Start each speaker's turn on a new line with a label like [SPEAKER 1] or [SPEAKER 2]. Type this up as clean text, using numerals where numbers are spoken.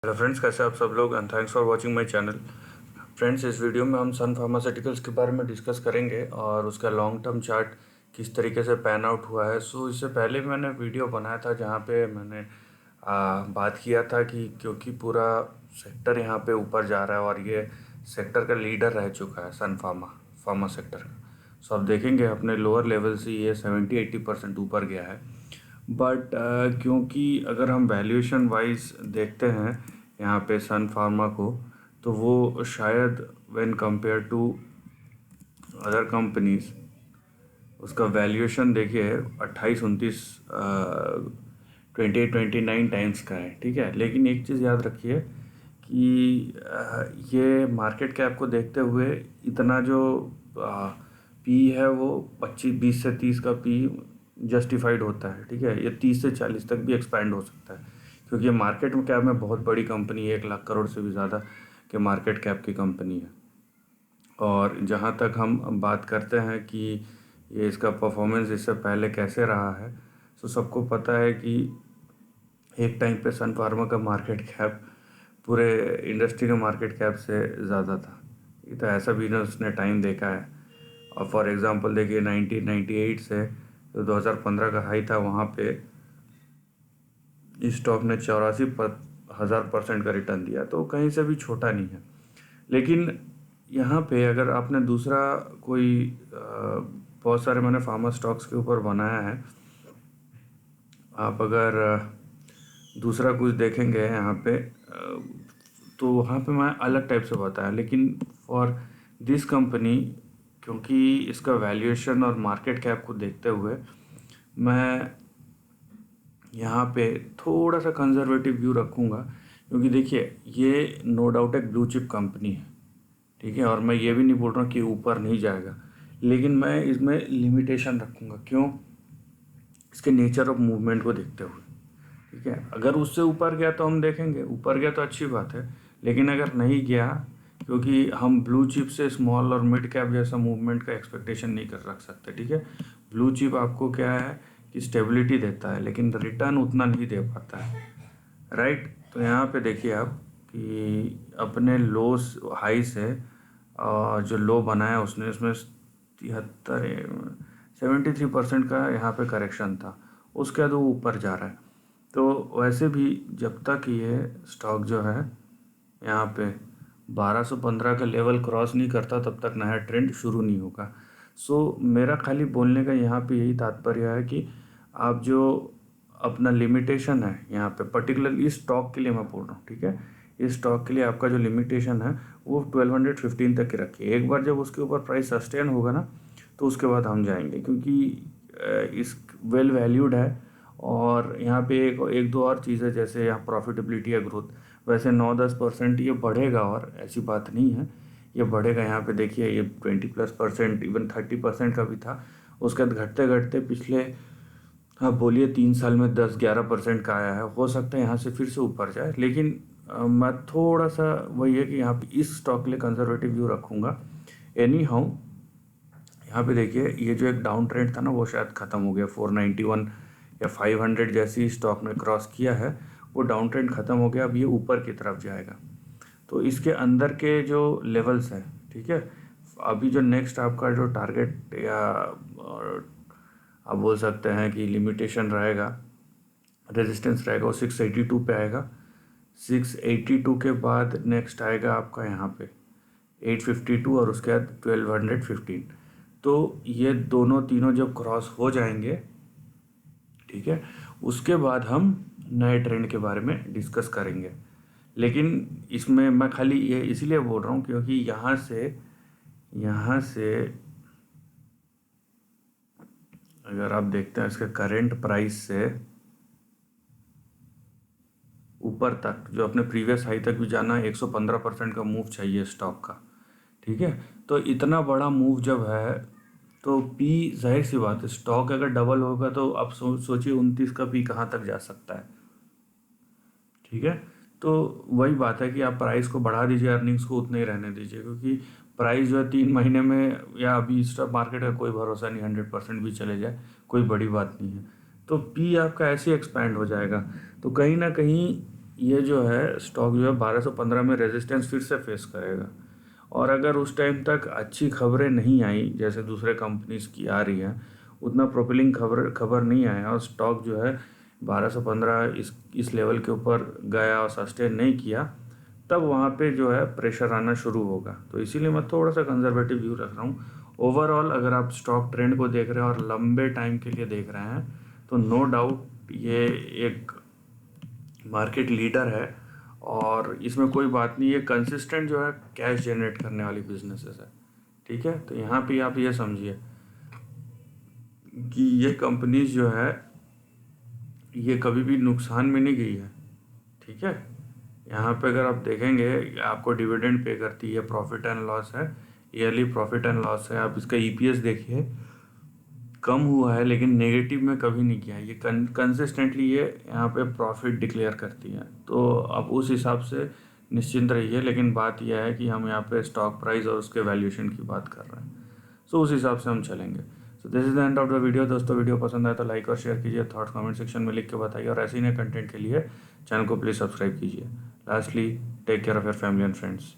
[SPEAKER 1] Hello friends, कैसे आप सब लोग and thanks for watching my channel. Friends, इस वीडियो में हम सन फार्मास्यूटिकल्स के बारे में डिस्कस करेंगे और उसका लॉन्ग टर्म चार्ट किस तरीके से पैन आउट हुआ है। सो इससे पहले भी मैंने वीडियो बनाया था जहाँ पे मैंने बात किया था कि क्योंकि पूरा सेक्टर यहाँ पे ऊपर जा रहा है और ये सेक्टर का लीडर रह चुका है सन फार्मा सेक्टर का। सो आप देखेंगे अपने लोअर लेवल से ये 70-80% ऊपर गया है। बट क्योंकि अगर हम वैल्यूएशन वाइज देखते हैं यहाँ पे सन फार्मा को, तो वो शायद when compare to other companies उसका वैल्यूएशन देखिए 28-29 28-29 टाइम्स का है। ठीक है, लेकिन एक चीज़ याद रखिए कि ये मार्केट कैप को देखते हुए इतना जो पी है वो 25-20 से 30 का पी जस्टिफाइड होता है। ठीक है, ये 30 से 40 तक भी एक्सपैंड हो सकता है क्योंकि ये मार्केट में कैप में बहुत बड़ी कंपनी है, 1 लाख करोड़ से भी ज़्यादा के मार्केट कैप की कंपनी है। और जहाँ तक हम बात करते हैं कि ये इसका परफॉर्मेंस इससे पहले कैसे रहा है, तो सबको पता है कि एक टाइम पे सन फार्मा का मार्केट कैप पूरे इंडस्ट्री के मार्केट कैप से ज़्यादा था। ये तो ऐसा भी उसने टाइम देखा है। और फॉर एग्जांपल देखिए 1998 से जो 2015 का हाई था, वहाँ पे इस स्टॉक ने 84,000% का रिटर्न दिया, तो कहीं से भी छोटा नहीं है। लेकिन यहाँ पे अगर आपने दूसरा कोई बहुत सारे मैंने फार्मा स्टॉक्स के ऊपर बनाया है, आप अगर दूसरा कुछ देखेंगे यहाँ पे तो वहाँ पे मैं अलग टाइप से बताया। लेकिन फॉर दिस कंपनी, क्योंकि इसका वैल्यूएशन और मार्केट कैप को देखते हुए मैं यहाँ पे थोड़ा सा कंजर्वेटिव व्यू रखूँगा, क्योंकि देखिए ये नो डाउट एक ब्लू चिप कंपनी है। ठीक है, और मैं ये भी नहीं बोल रहा हूँ कि ऊपर नहीं जाएगा, लेकिन मैं इसमें लिमिटेशन रखूँगा। क्यों? इसके नेचर ऑफ मूवमेंट को देखते हुए। ठीक है, अगर उससे ऊपर गया तो हम देखेंगे, ऊपर गया तो अच्छी बात है, लेकिन अगर नहीं गया, क्योंकि हम ब्लू चिप से स्मॉल और मिड कैप जैसा मूवमेंट का एक्सपेक्टेशन नहीं कर रख सकते। ठीक है, ब्लू चिप आपको क्या है कि स्टेबिलिटी देता है, लेकिन रिटर्न उतना नहीं दे पाता है। राइट, तो यहाँ पे देखिए आप कि अपने लो हाई से जो लो बनाया उसने, उसमें 73% का यहाँ पे करेक्शन था, उसके बाद वो ऊपर जा रहा है। तो वैसे भी जब तक ये स्टॉक जो है यहाँ पे 1215 का लेवल क्रॉस नहीं करता, तब तक नया ट्रेंड शुरू नहीं होगा। सो मेरा खाली बोलने का यहाँ पे यही तात्पर्य है कि आप जो अपना लिमिटेशन है यहाँ पे, पर्टिकुलरली इस स्टॉक के लिए मैं बोल रहा हूँ, ठीक है, इस स्टॉक के लिए आपका जो लिमिटेशन है वो 1215 तक ही रखिए। एक बार जब उसके ऊपर प्राइस सस्टेन होगा ना, तो उसके बाद हम जाएंगे, क्योंकि इस वेल वैल्यूड है। और यहाँ पे एक दो और चीज़ है, जैसे यहाँ प्रॉफिटेबिलिटी या ग्रोथ, वैसे 9-10% ये बढ़ेगा, और ऐसी बात नहीं है, ये बढ़ेगा। यहाँ पे देखिए ये 20+%, इवन 30% का भी था, उसके बाद घटते घटते पिछले, हाँ बोलिए 3 साल में 10-11% का आया है। हो सकता है यहाँ से फिर से ऊपर जाए, लेकिन मैं थोड़ा सा वही है कि यहाँ पे इस स्टॉक के लिए कंजर्वेटिव व्यू रखूँगा। एनी हाउ, यहाँ पे देखिए ये जो एक डाउन ट्रेंड था ना, वो शायद ख़त्म हो गया। 491 या 500 जैसी स्टॉक ने क्रॉस किया है, वो डाउन ट्रेंड ख़त्म हो गया। अब ये ऊपर की तरफ जाएगा, तो इसके अंदर के जो लेवल्स हैं, ठीक है, अभी जो नेक्स्ट आपका जो टारगेट या आप बोल सकते हैं कि लिमिटेशन रहेगा, रेजिस्टेंस रहेगा, वो 682 पे आएगा। 682 के बाद नेक्स्ट आएगा आपका यहाँ पे 852, और उसके बाद 1215। तो ये दोनों तीनों जब क्रॉस हो जाएंगे, ठीक है, उसके बाद हम नए ट्रेंड के बारे में डिस्कस करेंगे। लेकिन इसमें मैं खाली ये इसीलिए बोल रहा हूँ क्योंकि यहाँ से अगर आप देखते हैं इसके करंट प्राइस से ऊपर तक, जो अपने प्रीवियस हाई तक भी जाना है, 115% का मूव चाहिए स्टॉक का। ठीक है, तो इतना बड़ा मूव जब है, तो पी, जाहिर सी बात है, स्टॉक अगर डबल होगा तो आप सोचिए 29 का पी कहाँ तक जा सकता है। ठीक है, तो वही बात है कि आप प्राइस को बढ़ा दीजिए, अर्निंग्स को उतने ही रहने दीजिए, क्योंकि प्राइस जो है 3 महीने में, या अभी स्टॉक मार्केट का कोई भरोसा नहीं, 100% भी चले जाए कोई बड़ी बात नहीं है। तो पी आपका ऐसे ही एक्सपैंड हो जाएगा। तो कहीं ना कहीं ये जो है स्टॉक जो है 1215 में रेजिस्टेंस फिर से फेस करेगा। और अगर उस टाइम तक अच्छी खबरें नहीं आई जैसे दूसरे कंपनीज की आ रही है, उतना प्रोपेलिंग खबर नहीं आया और स्टॉक जो है 1215 इस लेवल के ऊपर गया और सस्टेन नहीं किया, तब वहाँ पे जो है प्रेशर आना शुरू होगा। तो इसीलिए मैं थोड़ा सा कंजर्वेटिव व्यू रख रहा हूँ। ओवरऑल अगर आप स्टॉक ट्रेंड को देख रहे हैं और लंबे टाइम के लिए देख रहे हैं तो नो डाउट ये एक मार्केट लीडर है और इसमें कोई बात नहीं, ये कंसिस्टेंट जो है कैश जनरेट करने वाली बिजनेसेस है। ठीक है, तो यहाँ पे आप ये समझिए कि ये कंपनीज जो है ये कभी भी नुकसान में नहीं गई है। ठीक है, यहाँ पे अगर आप देखेंगे आपको डिविडेंड पे करती है, प्रॉफिट एंड लॉस है, ईयरली प्रॉफिट एंड लॉस है। आप इसका ईपीएस देखिए, कम हुआ है लेकिन नेगेटिव में कभी नहीं किया। ये कंसिस्टेंटली ये यहाँ पे प्रॉफिट डिक्लेयर करती है। तो आप उस हिसाब से निश्चिंत रहिए। लेकिन बात यह है कि हम यहाँ पे स्टॉक प्राइस और उसके वैल्यूएशन की बात कर रहे हैं, सो उस हिसाब से हम चलेंगे। So this is the end of the video. दोस्तों वीडियो पसंद आया तो लाइक और शेयर कीजिए, थॉट्स कमेंट सेक्शन में लिख के बताइए और ऐसे ही नए कंटेंट के लिए चैनल को प्लीज़ सब्सक्राइब कीजिए। Lastly, take care of your family and friends.